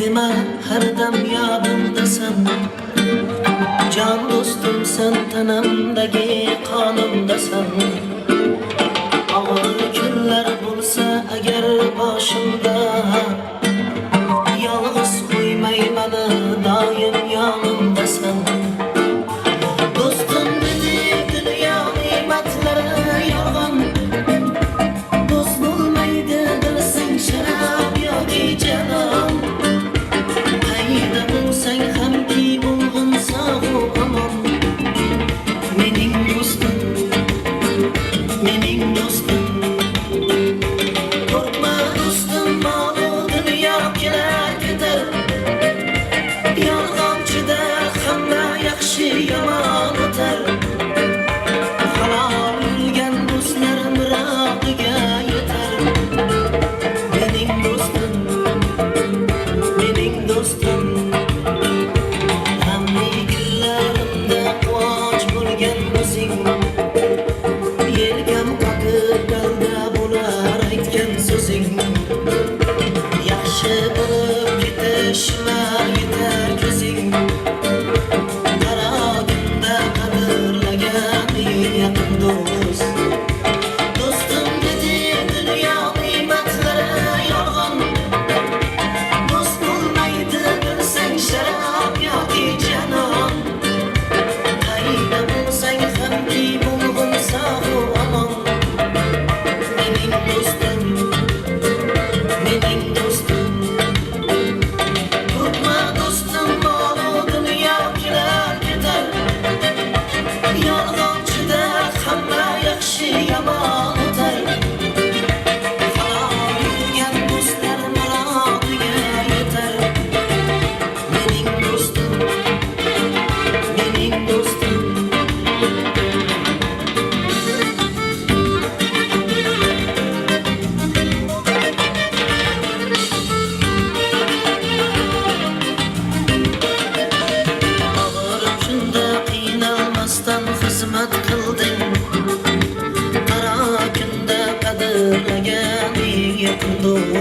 dema har dam yodimdasan. Jon do'stim sen tanamdagi qonimdasan. Og'ir kunlar bo'lsa agar boshimda, yolg'iz qo'ymay meni doim yonimdasan. Do'stim dedi dunyo ne'matlari yolg'on, do'st bo'lmaydi bilsang sharaf yoki janon. Qayda bo'lsang hamki bo'lg'in sog'-u omon. Mening do'stim, mening do'stim. Qo'rqma do'stim, mol-u dunyo kelar ketar. Yolg'onchida hamma yaxshi yomon o'tar. Halol yurgan do'stlar muroqiga yetar. Mening do'stim, mening do'stim. G'amli kunlarimda quvonch bo'lgan o'zing. Yelkam qoqib dalda bo'lar aytgan so'zing. Yaxshi bo'lib ketishma yetar ko'zing. Qarog'imda qadrlagan yaqin do'st. Do'stim dedi dunyo ne'matlari yolg'on, do'st bo'lmaydi bilsang sharaf yoki janon. Qayda bo'lsang hamki bo'lg'in sog'-u omon. Mening do'stim, mening do'stim. Qo'rqma do'stim, mol-u dunyo kelar ketar. Yolg'onchida hamma yaxshi yomon o'tar. Halol yurgan do'stlar muroqiga yetar. Mening do'stim, mening do'stim. Og'ir kunda qiynalmasdan xizmat qilding. Qaro kunda qadrlagan yaqin do'st.